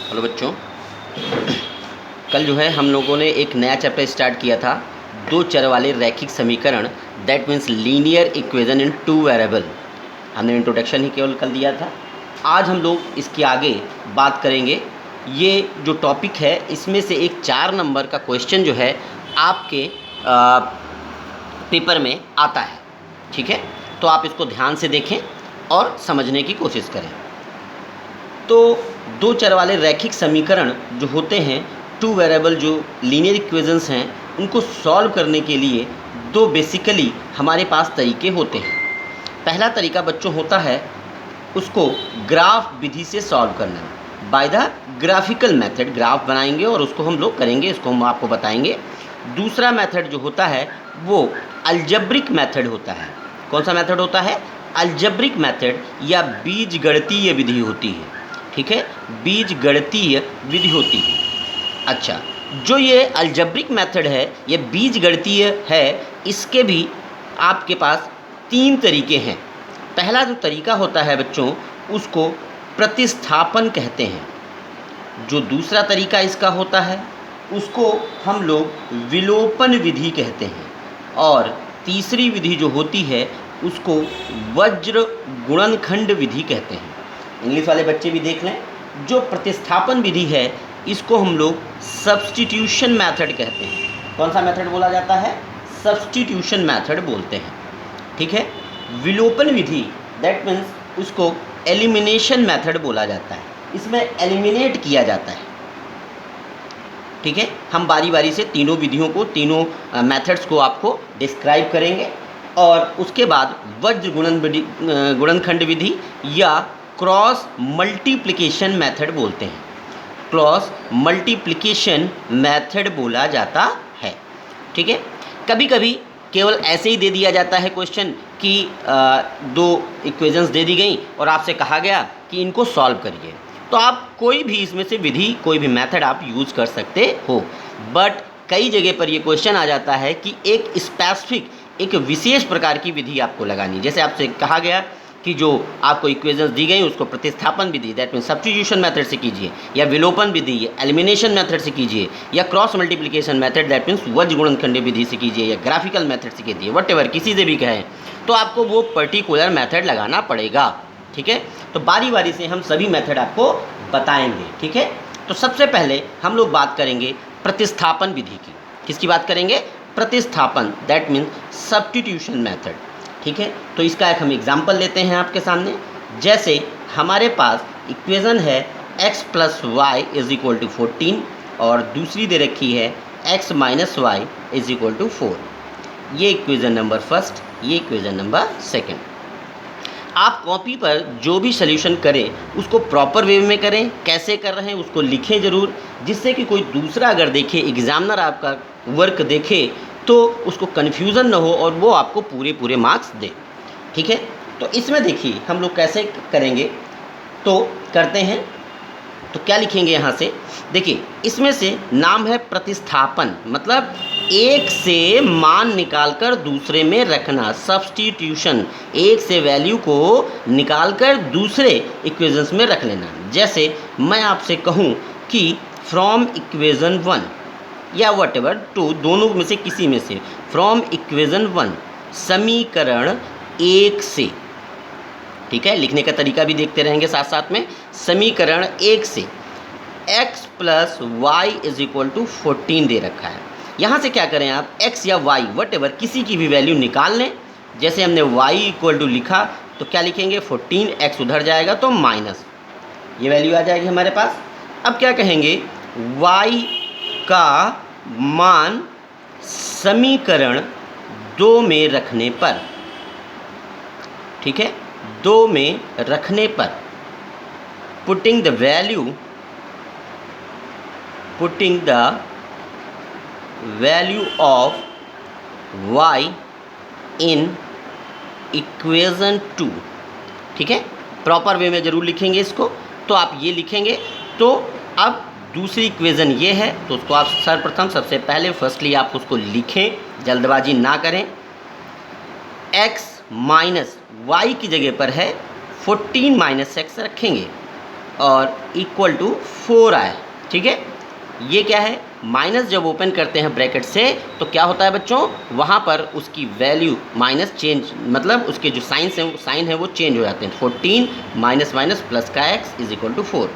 Hello बच्चों, कल जो है हम लोगों ने एक नया चैप्टर स्टार्ट किया था, दो चर वाले रैखिक समीकरण, that means linear equation in two variable. हमने इंट्रोडक्शन ही केवल कल दिया था। आज हम लोग इसके आगे बात करेंगे। ये जो टॉपिक है इसमें से एक 4 नंबर का क्वेश्चन जो है आपके पेपर में आता है। ठीक है, तो आप इसको ध्यान से देखें और समझने की कोशिश करें। तो दो चर वाले रैखिक समीकरण जो होते हैं, टू वेरिएबल जो लीनियर इक्वेशंस हैं, उनको सॉल्व करने के लिए दो बेसिकली हमारे पास तरीके होते हैं। पहला तरीका बच्चों होता है उसको ग्राफ विधि से सॉल्व करना, by the graphical method. Graph बनाएंगे और उसको हम लोग करेंगे, इसको हम आपको बताएंगे। दूसरा मेथड जो होता है वो अलजेब्रिक मेथड होता है। कौन सा मेथड होता है? अलजेब्रिक मेथड या बीजगणितीय विधि होती है। ठीक है, बीजगणितीय विधि होती है। अच्छा, जो ये अलजेब्रिक मेथड है, ये बीजगणितीय है, इसके भी आपके पास 3 तरीके हैं। पहला जो तरीका होता है बच्चों, उसको प्रतिस्थापन कहते हैं। जो दूसरा तरीका इसका होता है उसको हम लोग विलोपन विधि कहते हैं। और तीसरी विधि जो होती है उसको वज्र गुणनखंड विधि कहते हैं। इंग्लिश वाले बच्चे भी देख लें। जो प्रतिस्थापन विधि है इसको हम लोग सब्स्टिट्यूशन मेथड कहते हैं। कौन सा मेथड बोला जाता है? सब्स्टिट्यूशन मेथड बोलते हैं। ठीक है, विलोपन विधि दैट मीन्स उसको एलिमिनेशन मेथड बोला जाता है। इसमें एलिमिनेट किया जाता है। ठीक है, हम बारी बारी से तीनों विधियों को, तीनों मेथड्स को आपको डिस्क्राइब करेंगे। और उसके बाद वज्र गुणनखंड विधि या क्रॉस मल्टीप्लिकेशन मेथड बोलते हैं। क्रॉस मल्टीप्लिकेशन मेथड बोला जाता है। ठीक है, कभी कभी केवल ऐसे ही दे दिया जाता है क्वेश्चन कि दो इक्वेशंस दे दी गई और आपसे कहा गया कि इनको सॉल्व करिए, तो आप कोई भी इसमें से विधि, कोई भी मेथड आप यूज़ कर सकते हो। बट कई जगह पर ये क्वेश्चन आ जाता है कि एक स्पेसिफिक, एक विशेष प्रकार की विधि आपको लगानी। जैसे आपसे कहा गया कि जो आपको इक्वेशंस दी गई उसको प्रतिस्थापन विधि दैट मीन सब्स्टिट्यूशन मेथड से कीजिए, या विलोपन विधि या एलिमिनेशन मेथड से कीजिए, या cross multiplication method that means वज्र गुणनखंड विधि से कीजिए, या ग्राफिकल मेथड से कीजिए, व्हाटएवर, किसी से भी कहें, तो आपको वो पर्टिकुलर मेथड लगाना पड़ेगा। ठीक है, तो बारी बारी से हम सभी मेथड आपको बताएंगे। ठीक है, तो सबसे पहले हम लोग बात करेंगे प्रतिस्थापन विधि की। किसकी बात करेंगे? प्रतिस्थापन दैट मीन्स सब्स्टिट्यूशन मेथड। ठीक है, तो इसका एक हम एग्जाम्पल लेते हैं आपके सामने। जैसे हमारे पास इक्वेशन है x + y = 14 और दूसरी दे रखी है x - y = 4। ये इक्वेशन नंबर फर्स्ट, ये इक्वेशन नंबर सेकंड। आप कॉपी पर जो भी सॉल्यूशन करें उसको प्रॉपर वे में करें। कैसे कर रहे हैं उसको लिखें ज़रूर, जिससे कि कोई दूसरा अगर देखे, एग्जामिनर आपका वर्क देखे, तो उसको कन्फ्यूज़न ना हो और वो आपको पूरे मार्क्स दे। ठीक है, तो इसमें देखिए हम लोग कैसे करेंगे, तो करते हैं। तो क्या लिखेंगे यहाँ से? देखिए, इसमें से नाम है प्रतिस्थापन, मतलब एक से मान निकालकर दूसरे में रखना, सब्स्टिट्यूशन। एक से वैल्यू को निकालकर दूसरे इक्वेशंस में रख लेना। जैसे मैं आपसे कहूँ कि फ्रॉम इक्वेशन 1 या व्हाटएवर, टू, दोनों में से किसी में से, फ्रॉम इक्वेशन 1 समीकरण 1 से। ठीक है, लिखने का तरीका भी देखते रहेंगे साथ साथ में। समीकरण 1 से x + y = 14 दे रखा है। यहाँ से क्या करें आप, x या y व्हाटएवर किसी की भी वैल्यू निकाल लें। जैसे हमने y = लिखा तो क्या लिखेंगे? 14, x उधर जाएगा तो माइनस, ये वैल्यू आ जाएगी हमारे पास। अब क्या कहेंगे? y का मान समीकरण 2 में रखने पर, ठीक है, 2 में रखने पर, putting the value of y in equation 2। ठीक है, प्रॉपर वे में ज़रूर लिखेंगे इसको। तो आप ये लिखेंगे। तो अब दूसरी इक्वेशन ये है, तो उसको आप सर्वप्रथम, सबसे पहले फर्स्टली आप उसको लिखें, जल्दबाजी ना करें। x - y की जगह पर है 14 - x रखेंगे। और इक्वल टू 4 आए। ठीक है, ये क्या है, माइनस जब ओपन करते हैं ब्रैकेट से तो क्या होता है बच्चों, वहाँ पर उसकी वैल्यू माइनस चेंज, मतलब उसके जो साइन है वो चेंज हो जाते हैं। 14 माइनस माइनस प्लस का x is equal to 4।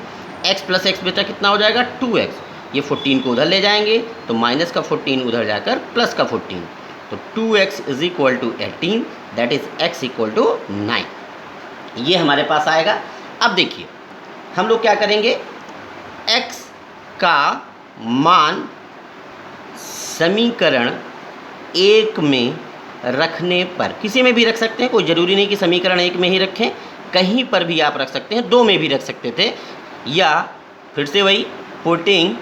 x plus x बेटा कितना हो जाएगा, 2x। ये 14 को उधर ले जाएंगे तो माइनस का 14 उधर जाकर प्लस का 14, तो 2x is equal to 18, that is x equal to 9। ये हमारे पास आएगा। अब देखिए हम लोग क्या करेंगे, x का मान समीकरण 1 में रखने पर, किसी में भी रख सकते हैं, कोई ज़रूरी नहीं कि समीकरण 1 में ही रखें, कहीं पर भी आप रख सकते हैं, 2 में भी रख सकते थे, या फिर से वही putting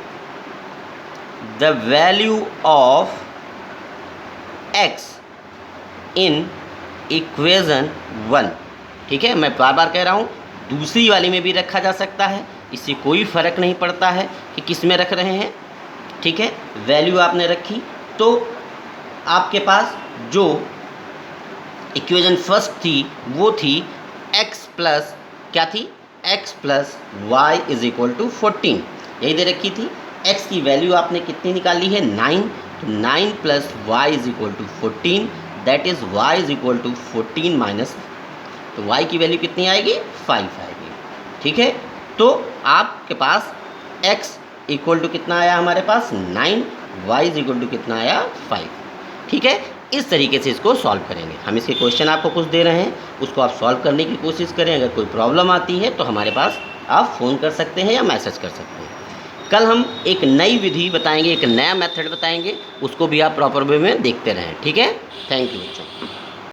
the value of x in equation 1। ठीक है, मैं बार बार कह रहा हूँ, दूसरी वाली में भी रखा जा सकता है, इससे कोई फ़र्क नहीं पड़ता है कि किस में रख रहे हैं। ठीक है, वैल्यू आपने रखी तो आपके पास जो इक्वेशन फर्स्ट थी वो थी x प्लस क्या थी, x plus y is equal to 14, यही दे रखी थी। x की वैल्यू आपने कितनी निकाली है, 9, तो 9 plus y is equal to 14, that is y is equal to 14 minus, तो y की वैल्यू कितनी आएगी, 5 आएगी। ठीक है, तो आपके पास x इक्वल टू कितना आया हमारे पास 9, y इज इक्वल टू कितना आया 5। ठीक है, इस तरीके से इसको सॉल्व करेंगे। हम इसके क्वेश्चन आपको कुछ दे रहे हैं, उसको आप सॉल्व करने की कोशिश करें। अगर कोई प्रॉब्लम आती है तो हमारे पास आप फ़ोन कर सकते हैं या मैसेज कर सकते हैं। कल हम एक नई विधि बताएंगे, एक नया मेथड बताएंगे, उसको भी आप प्रॉपर वे में देखते रहें। ठीक है, थैंक यू बच्चों।